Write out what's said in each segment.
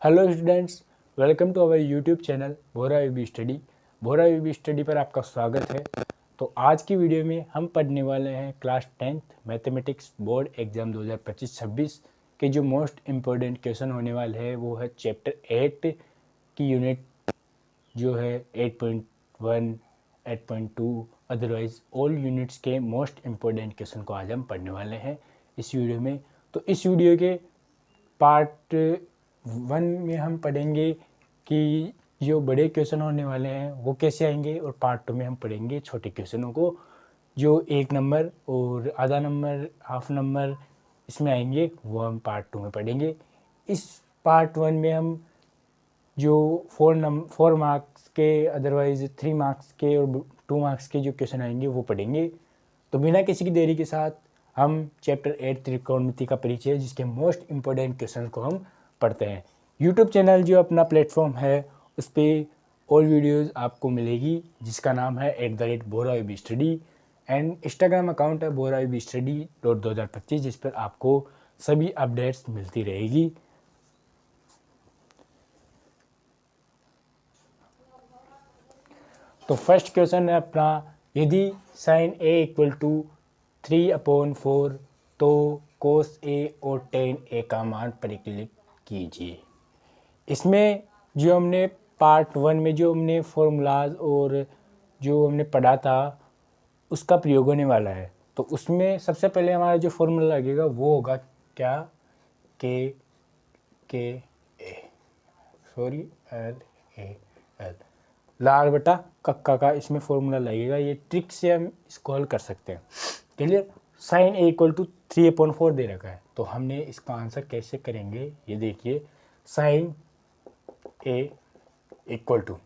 Hello students, welcome to our YouTube channel Bora VB study. Bora VB study पर आपका स्वागत है। तो आज की वीडियो में हम पढ़ने वाले हैं class 10th mathematics board exam 2025-26 के जो मोस्ट इम्पोर्टेंट क्वेश्चन होने वाले हैं वो है चैप्टर 8 की यूनिट जो है 8.1, 8.2 अदरवाइज ऑल यूनिट्स के मोस्ट इम्पोर्टेंट क्वेश्चन को आज हम पढ़ने वाले हैं इस वीडियो में। तो इस वीडियो के पार्ट 1 में हम पढ़ेंगे कि जो बड़े क्वेश्चन होने वाले हैं वो कैसे आएंगे, और पार्ट 2 में हम पढ़ेंगे छोटे क्वेश्चनों को जो 1 नंबर और आधा नंबर, हाफ नंबर इसमें आएंगे, वो हम पार्ट 2 में पढ़ेंगे। इस पार्ट 1 में हम जो 4 मार्क्स के, अदरवाइज 3 मार्क्स के और 2 मार्क्स के जो क्वेश्चन आएंगे वो पढ़ेंगे। तो बिना किसी की देरी के साथ हम चैप्टर 8 त्रिकोणमिति का परिचय, जिसके मोस्ट इम्पोर्टेंट क्वेश्चन को हम पढ़ते हैं। यूट्यूब चैनल जो अपना प्लेटफॉर्म है उस पर ऑल वीडियोज़ आपको मिलेगी, जिसका नाम है @boraibstudy, एंड इंस्टाग्राम अकाउंट है boraibstudy.2025, जिस पर आपको सभी अपडेट्स मिलती रहेगी। तो फर्स्ट क्वेश्चन है अपना, यदि साइन a इक्वल टू 3/4 तो कोस a और टेन a का मान परिकलित कीजिए। इसमें जो हमने पार्ट 1 में जो हमने फॉर्मूलाज और जो हमने पढ़ा था उसका प्रयोग होने वाला है। तो उसमें सबसे पहले हमारा जो फॉर्मूला लगेगा वो होगा क्या, के ए सॉरी एल ए एल लाल बटा कक्का का इसमें फॉर्मूला लगेगा। ये ट्रिक से हम इसको हल कर सकते हैं। Clear. Sine a equal to 3/4 दे रखा है, तो हमने इसका आंसर कैसे करेंगे ये देखिए। Sine a equal to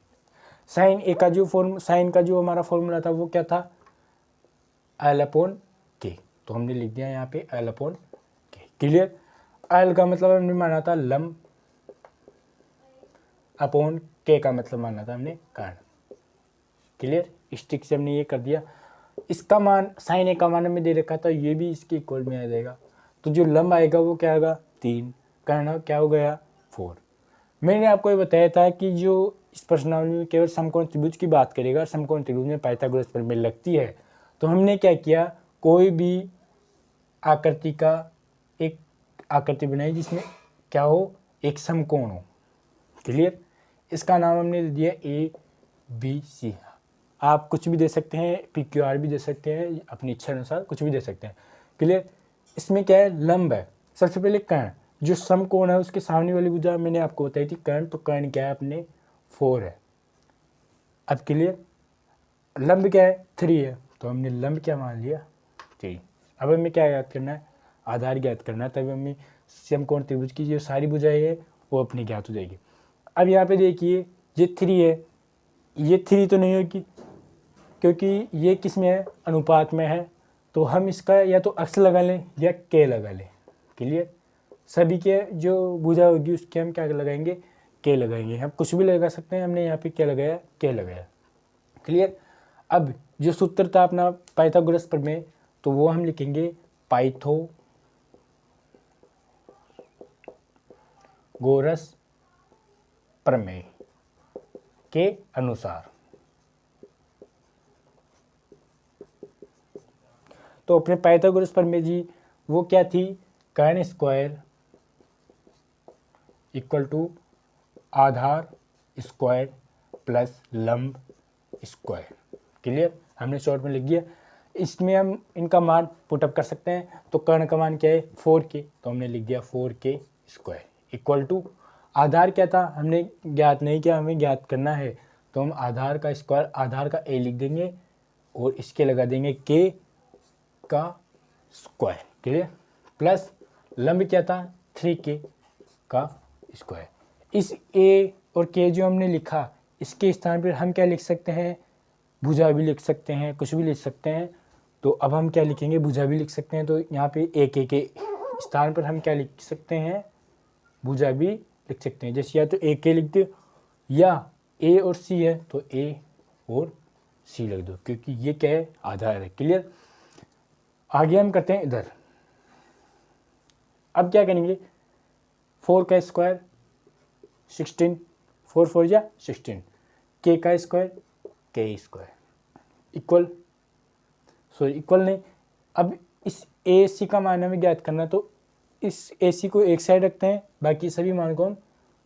sine का जो हमारा फॉर्मूला था वो क्या था, L/K। तो हमने लिख दिया यहाँ पे L/K। क्लियर। L का मतलब हमने माना था लंब, अपॉन K का मतलब माना था हमने कर्ण। क्लियर। इस ट्रिक से हमने ये कर दिया। इसका मान साइन a का मान हमें दे रखा था, ये भी इसके इक्वल में आ जाएगा। तो जो लंब आएगा वो क्या आएगा 3, कर्ण क्या हो गया 4। मैंने आपको ये बताया था कि जो इस प्रश्नावली में केवल समकोण त्रिभुज की बात करेगा, समकोण त्रिभुज में पाइथागोरस प्रमेय लगती है। तो हमने क्या किया, कोई भी आकृति का एक आकृति बनाई जिसमें क्या हो, एक समकोण हो। क्लियर। इसका नाम हमने दे दिया ABC। आप कुछ भी दे सकते हैं, PQR भी दे सकते हैं, अपनी इच्छा अनुसार कुछ भी दे सकते हैं। क्लियर। इसमें क्या है, लंब है। सबसे पहले कर्ण, जो समकोण है उसके सामने वाली भुजा मैंने आपको बताई थी कर्ण, तो कर्ण क्या है अपने 4 है। अब क्लियर। लंब क्या है 3 है, तो हमने लंब क्या मान लिया 3। अब हमें क्या ज्ञात करना है, आधार ज्ञात करना है। तभी हमें समकोण त्रिभुज की जो सारी भुजाएं है वो अपनी ज्ञात हो जाएगी। अब यहाँ पे देखिए ये 3 है, ये 3 तो नहीं होगी क्योंकि ये किस में है, अनुपात में है। तो हम इसका या तो अक्स लगा लें या के लगा लें। क्लियर। सभी के जो भुजा होगी उसके हम क्या लगाएंगे, के लगाएंगे। हम कुछ भी लगा सकते हैं, हमने यहाँ पे क्या लगाया, के लगाया। क्लियर। अब जो सूत्र था अपना पाइथागोरस प्रमेय, तो वो हम लिखेंगे पाइथागोरस प्रमेय के अनुसार। तो अपने पाइथागोरस प्रमेय जी वो क्या थी, कर्ण स्क्वायर इक्वल टू आधार स्क्वायर प्लस लंब स्क्वायर। क्लियर। हमने शॉर्ट में लिख दिया। इसमें हम इनका मान पुटअप कर सकते हैं। तो कर्ण का मान क्या है 4K, तो हमने लिख दिया 4K स्क्वायर इक्वल टू आधार क्या था हमने ज्ञात नहीं किया, हमें ज्ञात करना है। तो हम आधार का स्क्वायर, आधार का A लिख देंगे और इसके लगा देंगे K का स्क्वायर। क्लियर। प्लस लंब क्या था 3K का स्क्वायर। इस A और K जो हमने लिखा, इसके स्थान पर हम क्या लिख सकते हैं, भुजा भी लिख सकते हैं, कुछ भी लिख सकते हैं। तो अब हम क्या लिखेंगे, भुजा भी लिख सकते हैं। तो यहाँ पे एक के स्थान पर हम क्या लिख सकते हैं, भुजा भी लिख सकते हैं। जैसे या तो एक के लिख दो, या A और C है तो A और C लिख दो, क्योंकि ये क्या है, आधार है। क्लियर। आगे हम करते हैं इधर। अब क्या करेंगे, 4 का स्क्वायर 16, 4 4 जा 16, के का स्क्वायर के स्क्वायर इक्वल, सॉरी इक्वल नहीं, अब इस ए सी का मान हमें ज्ञात करना, तो इस ए सी को एक साइड रखते हैं, बाकी सभी मान को हम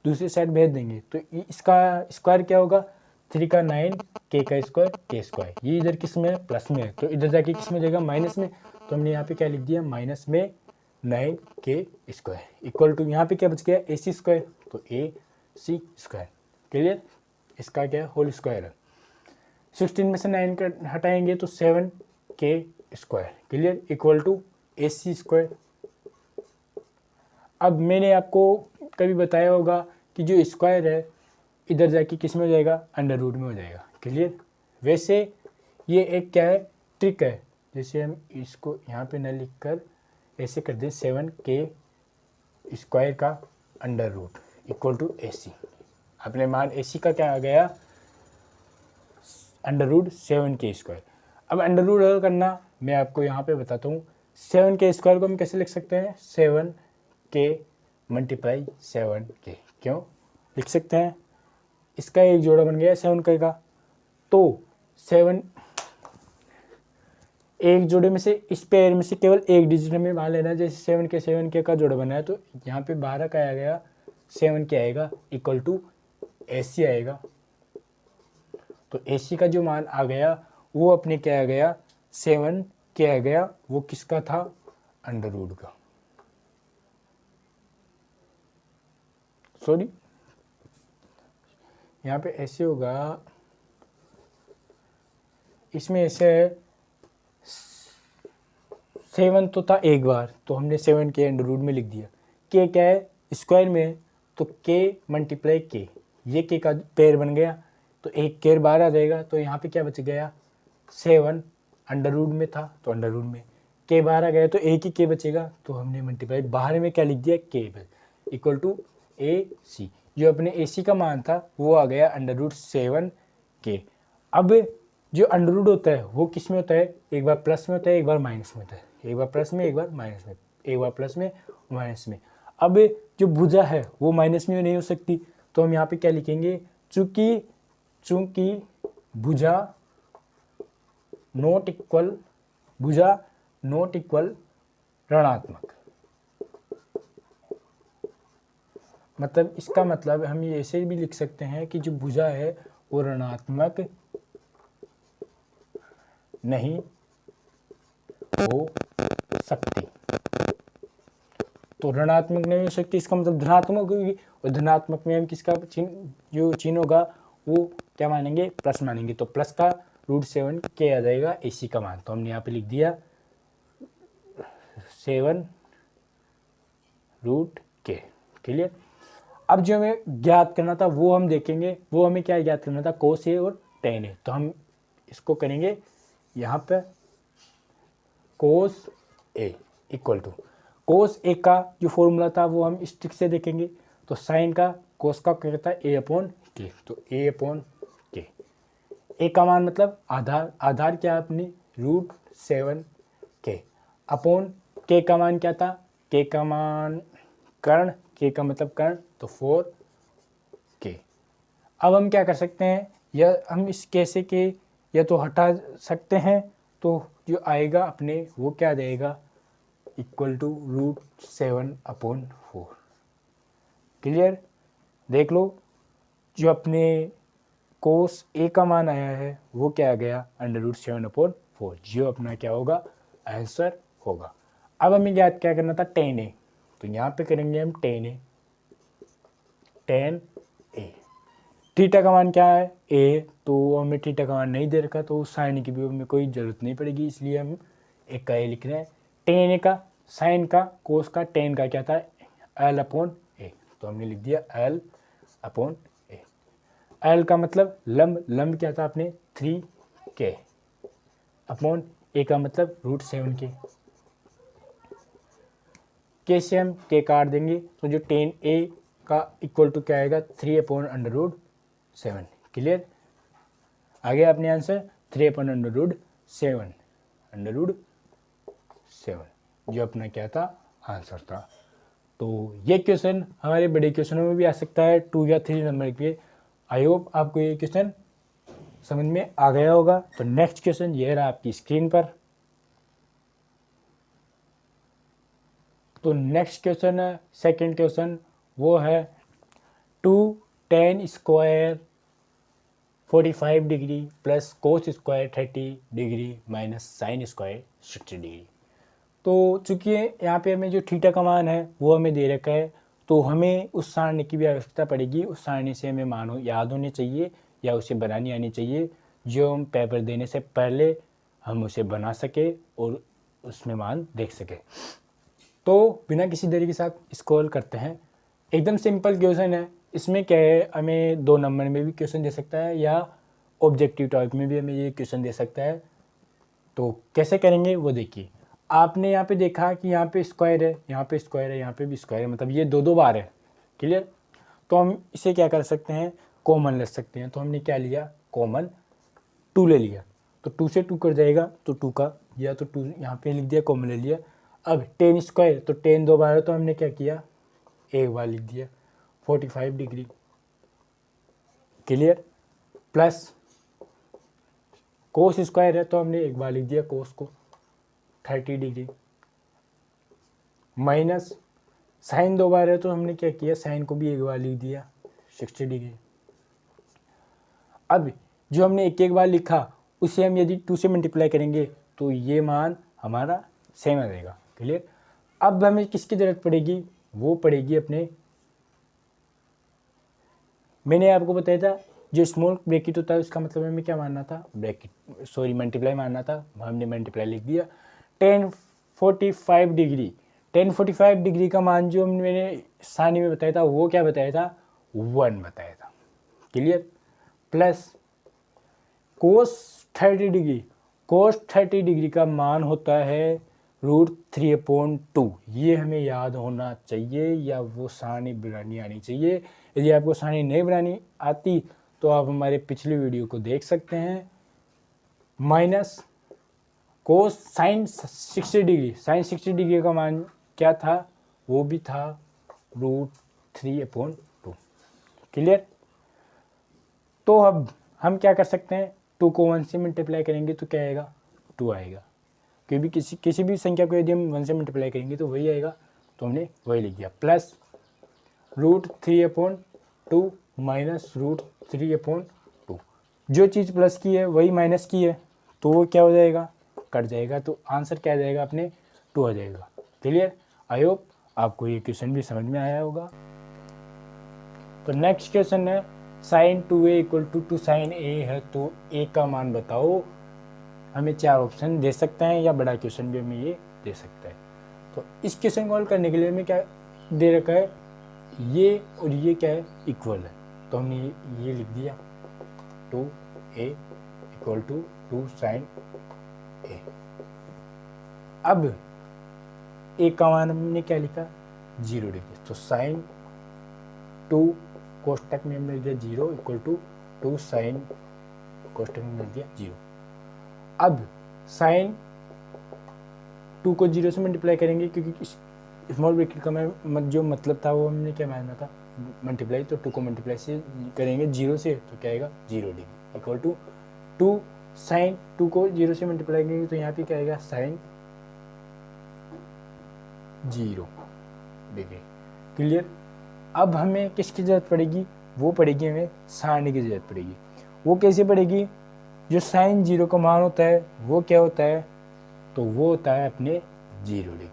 दूसरी साइड भेज देंगे। तो इसका स्क्वायर क्या होगा, 3 का 9 के का स्क्वायर के स्क्वायर, ये इधर किस में है, प्लस में है, तो इधर जाके किस में जाएगा, माइनस में। तो हमने यहाँ पे क्या लिख दिया, माइनस में 9 के स्क्वायर इक्वल टू, यहाँ पे क्या बच गया, ए सी स्क्वायर, तो ए सी स्क्वायर। क्लियर, इसका क्या है, होल स्क्वायर है। 16 में से 9 का हटाएंगे तो 7 के square, clear, equal to A C square. अब मैंने आपको कभी बताया होगा कि जो स्क्वायर है इधर जाके किस में हो जाएगा, अंडर रूट में हो जाएगा, क्लियर। वैसे ये एक क्या है, ट्रिक है, जैसे हम इसको यहाँ पे न लिख कर ऐसे कर दें, 7 के स्क्वायर का under root equal to A सी। अपने मान ए सी का क्या आ गया, अंडर रूट 7 के स्क्वायर। अब अंडर रूट अगर करना, मैं आपको यहाँ पे बताता हूँ, 7 के स्क्वायर को हम कैसे लिख सकते हैं, 7 के मल्टीप्लाई 7 के, क्यों लिख सकते हैं, इसका एक जोड़ा बन गया 7 के का, तो 7 एक जोड़े में से, इस पेयर में से केवल एक डिजिट में मान लेना, जैसे 7 के का जोड़ा बना है, तो यहाँ पे 12 का आ गया, 7 के आएगा इक्वल टू ए सी आएगा। तो ए सी का जो मान आ गया वो अपने क्या आ गया, 7 के आ गया, वो किसका था, अंडर रूट का, सॉरी यहाँ पे ऐसे होगा, इसमें ऐसे है, 7 तो था एक बार, तो हमने 7 के अंडर रूट में लिख दिया, के क्या है स्क्वायर में, तो के मल्टीप्लाई के, ये के का पेयर बन गया, तो एक केयर बाहर आ जाएगा, तो यहाँ पे क्या बच गया, 7 अंडर रूट में था, तो अंडर रूट में के बाहर आ गया, तो एक ही के बचेगा, तो हमने मल्टीप्लाई बाहर में क्या लिख दिया, के इक्वल टू ए सी। जो अपने ए सी का मान था वो आ गया अंडर रूट 7 के। अब जो अंडर रूट होता है वो किस में होता है, एक बार प्लस में होता है, एक बार माइनस में होता है, एक बार प्लस में, एक बार माइनस में, एक बार प्लस में, माइनस में। अब जो भुजा है वो माइनस में नहीं हो सकती, तो हम यहाँ पे क्या लिखेंगे, चूंकि भुजा नॉट इक्वल ऋणात्मक, मतलब इसका मतलब हम ये ऐसे भी लिख सकते हैं कि जो भुजा है वो ऋणात्मक नहीं हो सकती। तो ऋणात्मक नहीं हो सकती, इसका मतलब धनात्मक होगी, और धनात्मक में हम किसका जो चिन्ह होगा वो क्या मानेंगे, प्लस मानेंगे, तो प्लस का रूट 7 के आ जाएगा ए सी का मान। तो हमने यहाँ पे लिख दिया 7 रूट के, क्लियर। अब जो हमें ज्ञात करना था वो हम देखेंगे, वो हमें क्या ज्ञात करना था, कोस ए और टेन ए। तो हम इसको करेंगे यहाँ पे, कोस ए इक्वल टू, कोस ए का जो फॉर्मूला था वो हम इस ट्रिक से देखेंगे, तो साइन का कोस का क्या कहता है, ए अपॉन के, तो ए अपॉन के, ए का मान मतलब आधार, आधार क्या अपनी रूट 7 के, अपॉन के का मान क्या था, के का मान कर्ण, के का मतलब कर्ण, तो 4 के। अब हम क्या कर सकते हैं, या हम इस के से के या तो हटा सकते हैं, तो जो आएगा अपने वो क्या देगा, equal to root 7 upon 4, clear. देख लो, जो अपने कोस ए का मान आया है वो क्या आ गया, अंडर रूट 7 अपॉन 4, जो अपना क्या होगा, आंसर होगा। अब हमें याद क्या करना था, टेन ए, तो यहाँ पे करेंगे हम टेन ए। थीटा का मान क्या है, ए, तो हमें थीटा का मान नहीं दे रखा, तो साइन की भी हमें कोई ज़रूरत नहीं पड़ेगी, इसलिए हम एक का ए लिख रहे हैं। टेन ए का, साइन का, कोस का, टेन का क्या था, एल अपॉन ए, तो हमने लिख दिया एल अपॉन ए। एल का मतलब लंब, लंब क्या था अपने 3 के, अपॉन ए का मतलब रूट 7 के से हम के काट देंगे, तो जो टेन ए का इक्वल टू क्या आएगा, 3 अपॉन अंडर रूट 7, क्लियर। आ गया अपने आंसर 3 अपॉन अंडर रूट 7, 7, जो अपना क्या था, आंसर था। तो ये क्वेश्चन हमारे बड़े क्वेश्चनों में भी आ सकता है 2 या 3 नंबर के। आई होप आपको ये क्वेश्चन समझ में आ गया होगा। तो नेक्स्ट क्वेश्चन ये रहा आपकी स्क्रीन पर। तो नेक्स्ट क्वेश्चन है, सेकंड क्वेश्चन, वो है 2 tan square 45 degree plus cos square 30 degree minus sine square 60 degree. तो चूंकि यहाँ पे हमें जो थीटा का मान है वो हमें दे रखा है, तो हमें उस सारणी की भी आवश्यकता पड़ेगी। उस सारणी से हमें मान याद होने चाहिए या उसे बनानी आनी चाहिए, जो हम पेपर देने से पहले हम उसे बना सके और उसमें मान देख सके। तो बिना किसी देरी के साथ स्क्रॉल करते हैं। एकदम सिंपल क्वेश्चन है। इसमें क्या है, हमें 2 नंबर में भी क्वेश्चन दे सकता है या ऑब्जेक्टिव टाइप में भी हमें ये क्वेश्चन दे सकता है। तो कैसे करेंगे वो देखिए। आपने यहाँ पे देखा कि यहाँ पे स्क्वायर है, यहाँ पे स्क्वायर है, यहाँ पे भी स्क्वायर है, मतलब ये 2 बार है। क्लियर। तो हम इसे क्या कर सकते हैं, कॉमन ले सकते हैं। तो हमने क्या लिया, कॉमन 2 ले लिया। तो 2 से 2 कर जाएगा, तो 2 का या तो 2 यहाँ पे लिख दिया, कॉमन ले लिया। अब tan स्क्वायर, तो tan 2 बार है, तो हमने क्या किया, एक बार लिख दिया 45 degree. Clear. Plus cos square है, तो हमने एक बार लिख दिया कोस को 30 डिग्री। माइनस साइन 2 बार है, तो हमने क्या किया, साइन को भी एक बार लिख दिया 60 डिग्री। अब जो हमने एक बार लिखा उसे हम यदि 2 से मल्टीप्लाई करेंगे तो ये मान हमारा सेम आ जाएगा। क्लियर। अब हमें किसकी ज़रूरत पड़ेगी, वो पड़ेगी अपने, मैंने आपको बताया था जो स्मॉल ब्रैकेट होता है उसका मतलब हमें क्या मानना था, ब्रैकेट सॉरी मल्टीप्लाई मानना था, हमने मल्टीप्लाई लिख दिया। tan 45 डिग्री, tan 45 डिग्री का मान जो मैंने सारणी में बताया था वो क्या बताया था, 1 बताया था। क्लियर। प्लस कोस 30 डिग्री, कोस 30 डिग्री का मान होता है √3/2। ये हमें याद होना चाहिए या वो सारणी बनानी आनी चाहिए। यदि आपको सारणी नहीं बनानी आती तो आप हमारे पिछले वीडियो को देख सकते हैं। Minus cos sine 60 degree, sine 60 degree का मान क्या था, वो भी था √3/2। क्लियर। तो अब हम क्या कर सकते हैं, 2 को 1 से मल्टीप्लाई करेंगे तो क्या आएगा, 2 आएगा। क्योंकि किसी भी संख्या को यदि हम 1 से मल्टीप्लाई करेंगे तो वही आएगा, तो हमने वही लिख दिया। Plus √3/2 minus √3/2। जो चीज़ प्लस की है वही माइनस की है, तो वो क्या हो जाएगा, कट जाएगा। तो आंसर क्या आ जाएगा अपने, 2 आ जाएगा। क्लियर। आई होप आपको ये क्वेश्चन भी समझ में आया होगा। तो नेक्स्ट क्वेश्चन है sin 2a = 2 sin a है, तो a का मान बताओ। हमें 4 ऑप्शन दे सकते हैं या बड़ा क्वेश्चन भी हमें ये दे सकता है। तो इस क्वेश्चन को हल करने के लिए हमें क्या दे रखा है, ये और ये क्या है, इक्वल है। तो हमने ये लिख दिया 2a = 2 sin a। अब a का मान हमने क्या लिखा, 0 डिग्री। तो sin 2 कोष्टक में हमने दिया 0 = 2 sin कोष्टक में मिल दिया 0। अब साइन 2 को 0 से मल्टीप्लाई करेंगे, क्योंकि स्मॉल ब्रैकेट का जो मतलब था वो हमने क्या मानना था, मल्टीप्लाई। तो 2 को मल्टीप्लाई से करेंगे 0 से, तो क्या आएगा, 0 डिग्री = 2 साइन 2 को 0 से मल्टीप्लाई करेंगे तो यहाँ पे क्या आएगा, साइन 0 डिग्री। क्लियर। अब हमें किसकी ज़रूरत पड़ेगी, वो पड़ेगी हमें सारणी की ज़रूरत पड़ेगी। वो कैसे पड़ेगी, जो साइन 0 का मान होता है वो क्या होता है, तो वो होता है अपने 0 डिग्री।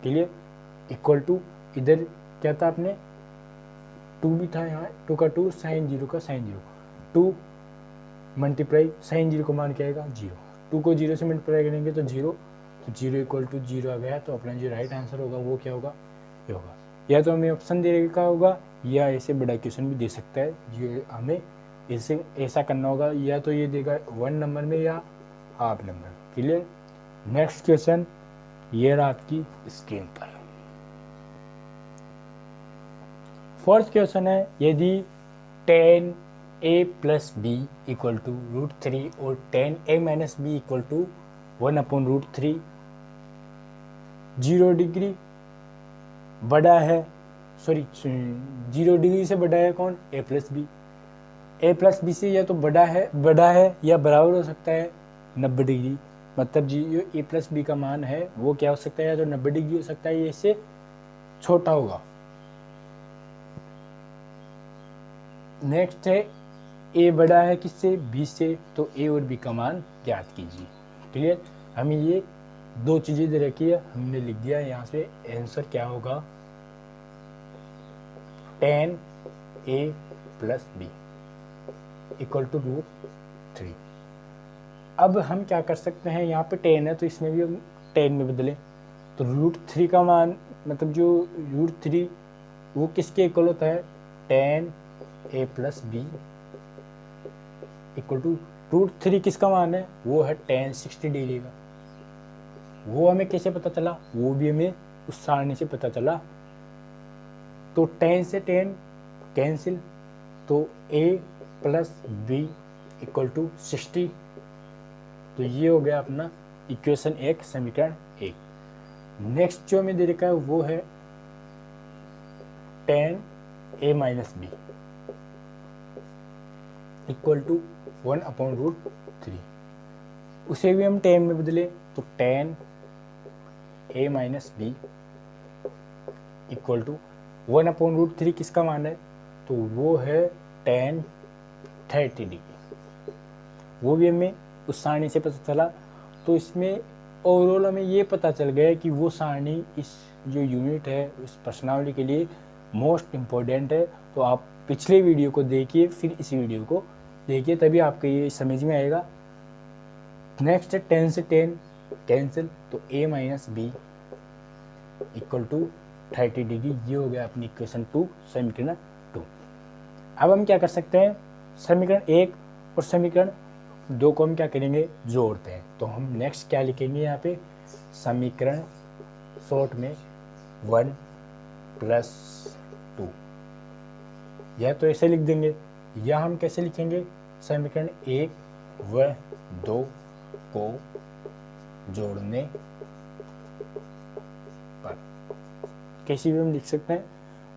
क्लियर। = इधर क्या था अपने, 2 भी था यहाँ, 2 का 2 साइन 0 का साइन 0, 2 मल्टीप्लाई साइन 0 का मान क्या आएगा, 0। 2 को 0 से मल्टीप्लाई करेंगे तो 0, तो 0 = 0 आ गया। तो अपना जो राइट आंसर होगा वो क्या होगा, ये होगा। या तो हमें ऑप्शन दे रखा होगा या ऐसे बड़ा क्वेश्चन भी दे सकता है, जो हमें इसे ऐसा करना होगा, या तो ये देगा 1 नंबर में या half number. Clear. Next question ये रहा आपकी स्क्रीन पर। फोर्थ क्वेश्चन है, यदि tan a + b = √3 और tan a - b = 1/√3, 0 डिग्री बड़ा है, सॉरी 0 डिग्री से बड़ा है कौन, ए प्लस बी। ए प्लस बी से या तो बड़ा है या बराबर हो सकता है 90 डिग्री। मतलब जी जो ए प्लस बी का मान है वो क्या हो सकता है, या तो 90 डिग्री हो सकता है या इससे छोटा होगा। नेक्स्ट है ए बड़ा है किससे, बी से, तो ए और बी का मान ज्ञात कीजिए। क्लियर, हमें ये दो चीजें दे रखी है, हमने लिख दिया यहाँ से। आंसर क्या होगा, tan a plus B equal to √3। अब हम क्या कर सकते हैं, यहाँ पे tan है तो इसमें भी हम tan में बदलें। तो √3 का मान, मतलब जो √3 वो किसके इक्वल होता है, tan a plus B equal to √3 किसका मान है, वो है tan 60 डिग्री का। वो हमें कैसे पता चला, वो भी हमें उस सारणी से पता चला। तो tan से tan कैंसिल, तो a plus B equal to 60। तो ये हो गया अपना इक्वेशन 1, समीकरण 1। नेक्स्ट जो हमें दे रखा है वो है tan a minus B equal to 1/√3। उसे भी हम tan में बदले, तो tan a minus B equal to 1/√3 किसका मान है, तो वो है tan 30 डिग्री। वो भी हमें उस सारणी से पता चला। तो इसमें ओवरऑल हमें ये पता चल गया कि वो सारणी इस जो यूनिट है उस प्रश्नावली के लिए मोस्ट इम्पोर्टेंट है। तो आप पिछले वीडियो को देखिए, फिर इस वीडियो को देखिए, तभी आपको ये समझ में आएगा। नेक्स्ट है tan से tan कैंसिल, तो a minus B equal to 30 degree. ये हो गया अपनी इक्वेशन 2, समीकरण 2। अब हम क्या कर सकते हैं, समीकरण 1 और समीकरण 2 को हम क्या करेंगे, जोड़ते हैं। तो हम नेक्स्ट क्या लिखेंगे यहाँ पे, समीकरण शॉर्ट में 1 प्लस 2, या तो ऐसे लिख देंगे, या हम कैसे लिखेंगे, समीकरण 1 व 2 को जोड़ने पर। कैसे भी हम लिख सकते हैं।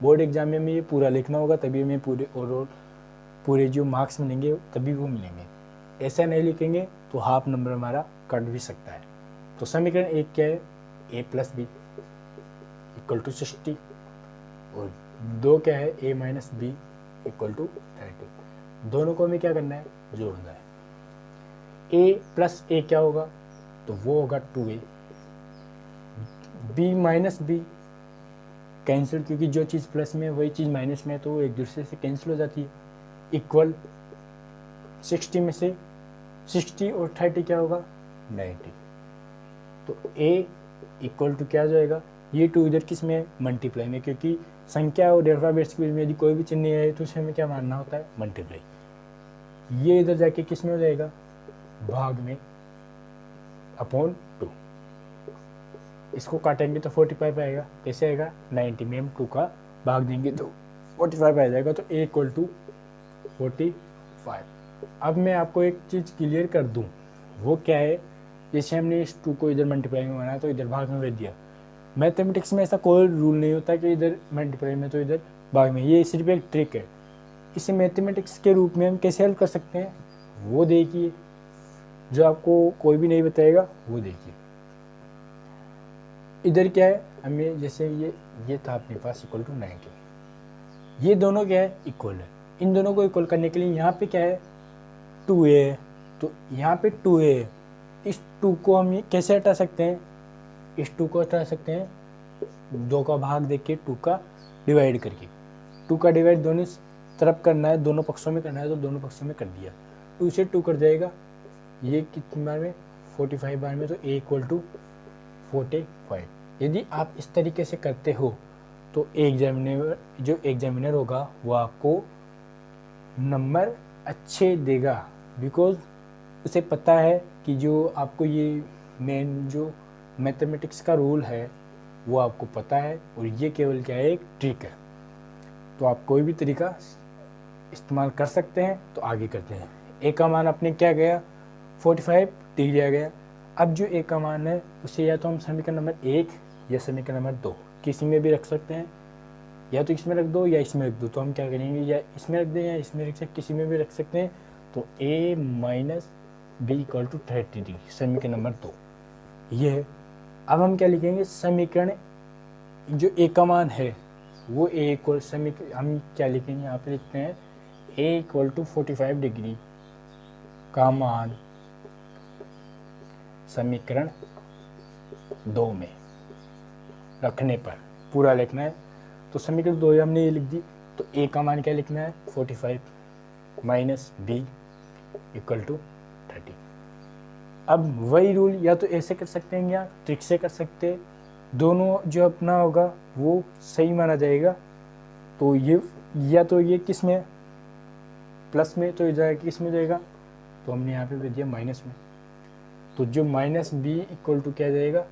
बोर्ड एग्जाम में हमें ये पूरा लिखना होगा, तभी हमें पूरे जो मार्क्स मिलेंगे तभी वो मिलेंगे। ऐसा नहीं लिखेंगे तो हाफ नंबर हमारा कट भी सकता है। तो समीकरण 1 क्या है, a plus B equal to 60, और 2 क्या है, a minus B equal to 30। दोनों को हमें क्या करना है, जोड़ना है। a प्लस a क्या होगा, तो वो होगा 2a। b minus B cancel, क्योंकि जो चीज़ प्लस में है वही चीज़ माइनस में है, तो वो एक दूसरे से कैंसिल हो जाती है। इक्वल 60 में से 60 और 30 क्या होगा, 90। तो a इक्वल टू क्या हो जाएगा, ये 2 इधर किस में है, मल्टीप्लाई में, क्योंकि संख्या और अल्फाबेट्स के बीच में यदि कोई भी चिन्ह नहीं है तो उसे हमें क्या मानना होता है, मल्टीप्लाई। ये इधर जाके किस में हो जाएगा, भाग में, अपॉन 2। इसको काटेंगे तो 45 आएगा। कैसे आएगा, 90 में हम 2 का भाग देंगे तो 45 आ जाएगा। तो a इक्वल टू 45। अब मैं आपको एक चीज़ क्लियर कर दूं, वो क्या है, जैसे हमने इस 2 को इधर मल्टीप्लाई में बनाया तो इधर भाग में भेज दिया। मैथमेटिक्स में ऐसा कोई रूल नहीं होता कि इधर मल्टीप्लाई में तो इधर भाग में, ये सिर्फ एक ट्रिक है। इसे मैथमेटिक्स के रूप में हम कैसे हल कर सकते हैं, वो देखिए, जो आपको कोई भी नहीं बताएगा वो देखिए। इधर क्या है, हमें जैसे ये था अपने पास इक्वल टू 90, ये दोनों क्या है, इक्वल है। इन दोनों को इक्वल करने के लिए यहाँ पे क्या है, 2a है, तो यहाँ पे 2a है। इस 2 को हम कैसे हटा सकते हैं, इस 2 को हटा सकते हैं 2 का भाग देख के, 2 का डिवाइड करके। 2 का डिवाइड दोनों तरफ करना है, दोनों पक्षों में करना है, तो दोनों पक्षों में कर दिया। 2 से 2 कर जाएगा, ये कितनी बार में, 45 बार में, तो a इक्वल टू 45। यदि आप इस तरीके से करते हो तो एग्जामिनर होगा वो आपको नंबर अच्छे देगा, बिकॉज उसे पता है कि जो आपको ये मेन जो मैथमेटिक्स का रूल है वो आपको पता है, और ये केवल क्या है, एक ट्रिक है। तो आप कोई भी तरीका इस्तेमाल कर सकते हैं। तो आगे करते हैं। ए का मान अपने क्या गया, 45 डिग्री आ गया। अब जो ए का मान है उसे या तो हम समीकरण नंबर 1 या समीकरण नंबर 2 किसी में भी रख सकते हैं, या तो इसमें रख दो या इसमें रख दो। तो हम क्या करेंगे, या इसमें रख दें या इसमें रख सकते, किसी में भी रख सकते हैं। तो a minus B equal to 30 degree, समीकरण नंबर 2 ये है। अब हम क्या लिखेंगे, समीकरण जो a का मान है वो a इक्वल समीकरण हम क्या लिखेंगे, यहाँ पे लिखते हैं a इक्वल टू 45 डिग्री का मान समीकरण 2 में रखने पर पूरा लिखना है। तो समीकरण 2 हमने ये लिख दी। तो a का मान क्या लिखना है, 45 माइनस b इक्वल टू 30। अब वही रूल या तो ऐसे कर सकते हैं या ट्रिक से कर सकते हैं, दोनों जो अपना होगा वो सही माना जाएगा। तो ये या तो ये किस में प्लस में, तो जाएगा किस में जाएगा, तो हमने यहाँ पे भेज दिया माइनस में। तो जो माइनस बी इक्वल टू क्या जाएगा,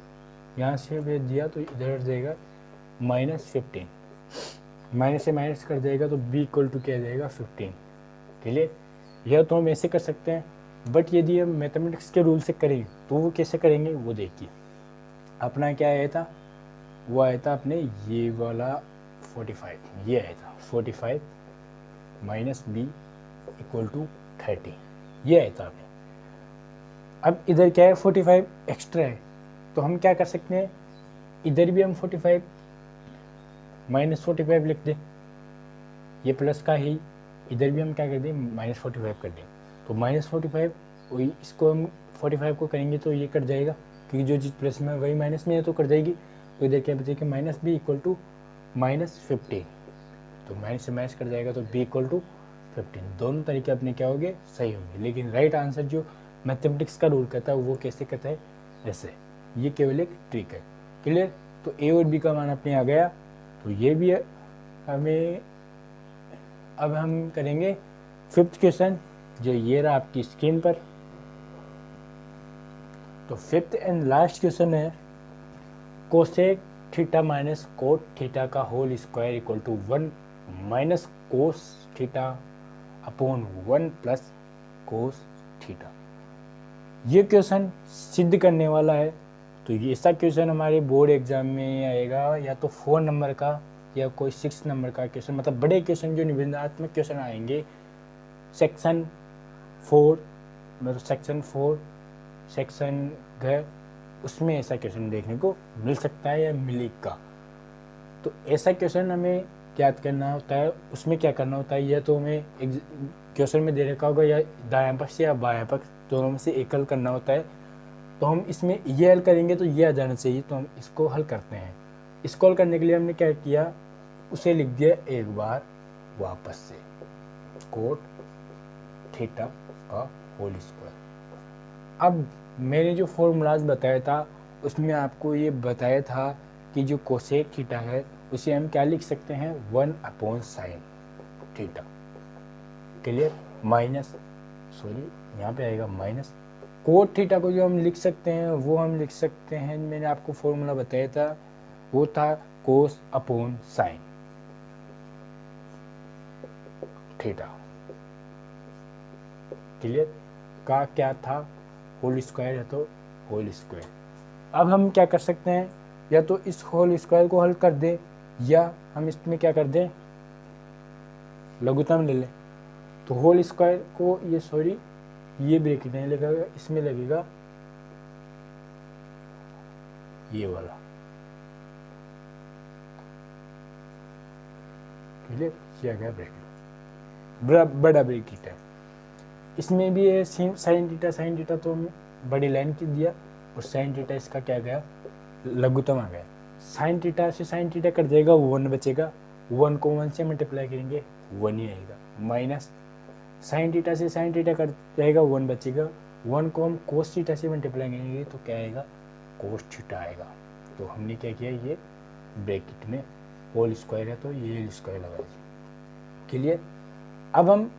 यहाँ से भेज दिया तो इधर जाएगा -15, माइनस से माइनस कर जाएगा तो b इक्वल टू क्या जाएगा 15। क्लियर। यह तो हम ऐसे कर सकते हैं, बट यदि हम मैथमेटिक्स के रूल से करें तो वो कैसे करेंगे वो देखिए। अपना क्या आया था, वो आया था अपने ये वाला 45, ये आया था 45 माइनस बी इक्वल टू 30, ये आया था अपने। अब इधर क्या है 45 एक्स्ट्रा है, तो हम क्या कर सकते हैं, इधर भी हम 45 माइनस 45 लिख दें, ये प्लस का ही, इधर भी हम क्या कर दें -45 कर दें। तो -45 वही, इसको हम 45 को करेंगे तो ये कट जाएगा, क्योंकि जो चीज़ प्लस में वही माइनस में है तो कट जाएगी। तो इधर क्या बचेगा माइनस बी इक्वल टू -15, तो माइनस से माइनस कट जाएगा तो b इक्वल टू 15। दोनों तरीके अपने क्या होंगे, सही होंगे। लेकिन राइट आंसर जो मैथमेटिक्स का रूल कहता है वो कैसे कहता है, ऐसे। ये केवल एक ट्रिक है। क्लियर। तो a और b का मान अपने आ गया। तो ये भी हमें, अब हम करेंगे 5th क्वेश्चन, जो ये रहा आपकी स्क्रीन पर। तो 5th एंड लास्ट क्वेश्चन है, cosec theta minus cot theta का whole square equal to 1 minus cos theta upon 1 plus cos theta. ये क्वेश्चन सिद्ध करने वाला है। तो ये ऐसा क्वेश्चन हमारे बोर्ड एग्जाम में आएगा, या तो 4 नंबर का या कोई 6 नंबर का क्वेश्चन, मतलब बड़े क्वेश्चन जो निबंधात्मक क्वेश्चन आएंगे सेक्शन 4, मतलब सेक्शन घ, उसमें ऐसा क्वेश्चन देखने को मिल सकता है या मिलेगा। तो ऐसा क्वेश्चन हमें याद करना होता है। उसमें क्या करना होता है, या तो हमें क्वेश्चन में दे रखा होगा या दायां पक्ष या बायां पक्ष, दोनों में से एक हल करना होता है। तो हम इसमें ये हल करेंगे तो ये आ जाना चाहिए, तो हम इसको हल करते हैं। इसको हल करने के लिए हमने क्या किया, उसे लिख दिया एक बार वापस से, कोट थीटा का होल स्क्वायर। अब मैंने जो फॉर्मूलाज बताया था उसमें आपको ये बताया था कि जो कोसेक थीटा है उसे हम क्या लिख सकते हैं, 1 अपॉन साइन थीटा। क्लियर। यहाँ पे आएगा माइनस कोट थीटा को जो हम लिख सकते हैं वो हम लिख सकते हैं, मैंने आपको फॉर्मूला बताया था, वो था कोस अपॉन साइन थीटा। क्लियर। का क्या था, होल स्क्वायर है तो होल स्क्वायर। अब हम क्या कर सकते हैं, या तो इस होल स्क्वायर को हल कर दें, या हम इसमें क्या कर दें लघुत्तम ले लें। तो होल स्क्वायर को ये ब्रैकेट नहीं लगेगा, इसमें लगेगा ये वाला। क्लियर किया गया ब्रैकेट, बड़ा ब्रैकेट है। इसमें भी है साइन थीटा तो बड़ी लाइन की दिया, और साइन थीटा इसका क्या गया लघुत्तम आ गया। साइन थीटा से साइन थीटा कट जाएगा, 1 बचेगा, 1 को 1 से मल्टीप्लाई करेंगे 1 ही आएगा, माइनस साइन थीटा से साइन थीटा कट जाएगा, 1 बचेगा, 1 को हम कोस थीटा से मल्टीप्लाई करेंगे तो क्या आएगा कोस थीटा आएगा। तो हमने क्या किया, ये ब्रैकेट में होल स्क्वायर है तो ये स्क्वायर लगा दिया। क्लियर। अब हम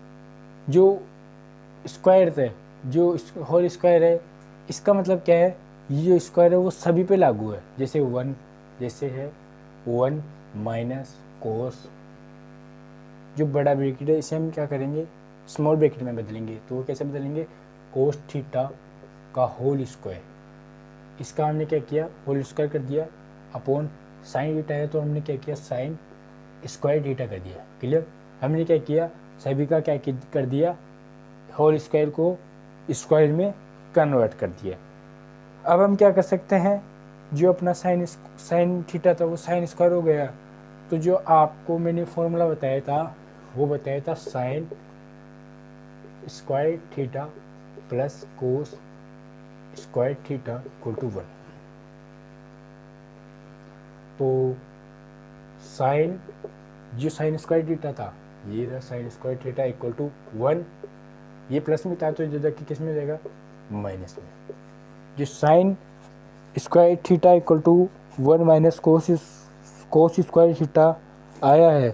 जो स्क्वायर थे, जो होल स्क्वायर है, इसका मतलब क्या है, ये जो स्क्वायर है वो सभी पे लागू है। जैसे 1 जैसे है 1 माइनस कोस, जो बड़ा ब्रैकेट है इसे हम क्या करेंगे स्मॉल ब्रैकेट में बदलेंगे। तो वो कैसे बदलेंगे, कोस थीटा का होल स्क्वायर, इसका हमने क्या किया होल स्क्वायर कर दिया अपॉन साइन थीटा है तो हमने क्या किया, साइन स्क्वायर थीटा कर दिया। क्लियर। हमने क्या किया, सभी का क्या कर दिया, होल स्क्वायर को स्क्वायर में कन्वर्ट कर दिया। अब हम क्या कर सकते हैं, जो अपना साइन थीटा था वो साइन स्क्वायर हो गया। तो जो आपको मैंने फॉर्मूला बताया था वो बताया था sine square theta plus cos square theta equal to 1। तो साइन, जो साइन स्क्वायर थीटा था ये रहा, sine square theta equal to 1। ये प्लस में था तो जो कि किस में जाएगा, माइनस में। जो sine square theta equal to 1 minus cos square theta आया है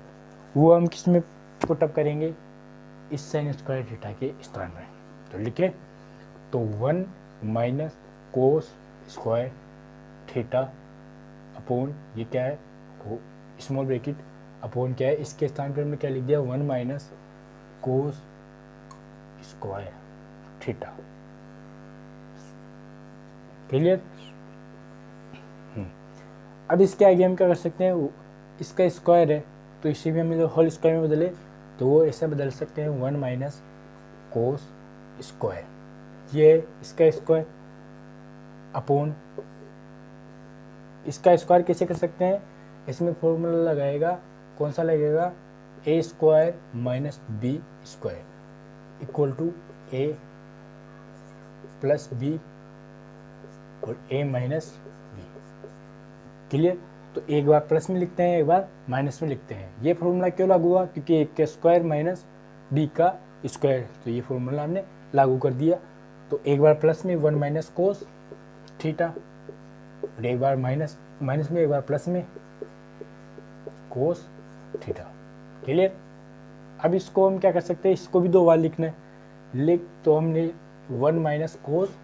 वो हम किस में पुटअप करेंगे, इस साइन स्क्वायर थीटा के स्थान में। तो लिखे तो 1 minus cos square theta upon ये क्या है, स्मॉल ब्रैकेट अपॉन क्या है, इसके स्थान पर हमने क्या लिख दिया, 1 minus cos square theta. Clear. अब इसके आगे हम क्या कर सकते हैं, इसका स्क्वायर है तो इसी भी हम होल स्क्वायर में बदले तो वो ऐसे बदल सकते हैं, 1 माइनस कोस स्क्वायर, ये इसका स्क्वायर अपॉन इसका स्क्वायर कैसे कर सकते हैं, इसमें फॉर्मूला लगाएगा, कौन सा लगेगा, A square minus B square equal to A plus B और ए माइनस बी। क्लियर। तो एक बार प्लस में लिखते हैं, एक बार माइनस में लिखते हैं। ये फॉर्मूला क्यों लागू हुआ, क्योंकि एक का स्क्वायर माइनस बी का स्क्वायर, तो ये फॉर्मूला हमने लागू कर दिया। तो एक बार प्लस में 1 माइनस कोस थीटा और एक बार माइनस में, एक बार प्लस में कोस थीटा। क्लियर। अब इसको हम क्या कर सकते हैं, इसको भी 2 बार लिखना है, लिख तो हमने 1 माइनस कोस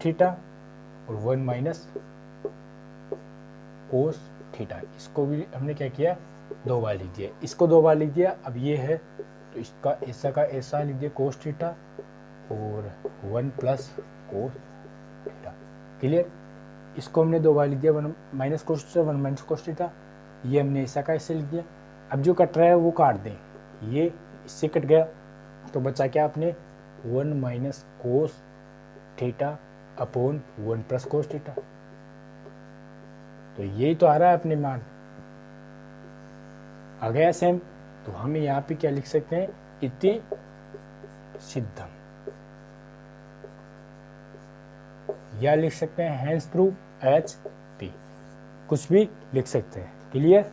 थीटा और 1 माइनस कोस थीटा, इसको भी हमने क्या किया, 2 बार लिख दिया। इसको 2 बार लिख दिया। अब ये है तो इसका ऐसा का ऐसा लिख दिया कोस थीटा और 1 प्लस कोस थीटा। क्लियर। इसको हमने 2 बार लिख दिया, 1 minus cos theta 1 minus cos theta, ये हमने ऐसा का ऐसे लिख दिया। अब जो कट रहा है वो काट दें, ये इससे कट गया तो बचा क्या आपने, 1 minus cos theta upon 1 plus cos theta. तो यही तो आ रहा है अपने मान, आ गया सेम। तो हमें यहाँ पे क्या लिख सकते हैं, इति सिद्धम, या लिख सकते हैं हेंस प्रूफ एच पी, कुछ भी लिख सकते हैं। Clear.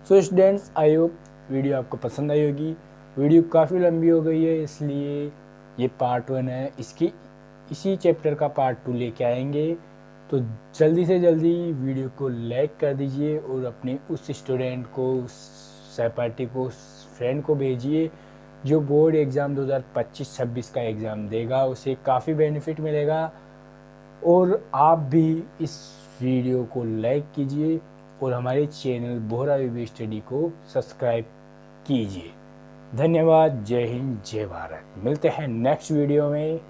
So students, I hope video आपको पसंद आई होगी। वीडियो काफ़ी लंबी हो गई है इसलिए ये पार्ट 1 है, इसी चैप्टर का पार्ट 2 लेके आएंगे। तो जल्दी से जल्दी वीडियो को लाइक कर दीजिए और अपने उस स्टूडेंट को, सहपाठी को, फ्रेंड को भेजिए जो बोर्ड एग्ज़ाम 2025-26 का एग्ज़ाम देगा, उसे काफ़ी बेनिफिट मिलेगा। और आप भी इस वीडियो को लाइक कीजिए और हमारे चैनल बोहरा वीवी स्टडी को सब्सक्राइब कीजिए। धन्यवाद। जय हिंद, जय भारत। मिलते हैं नेक्स्ट वीडियो में।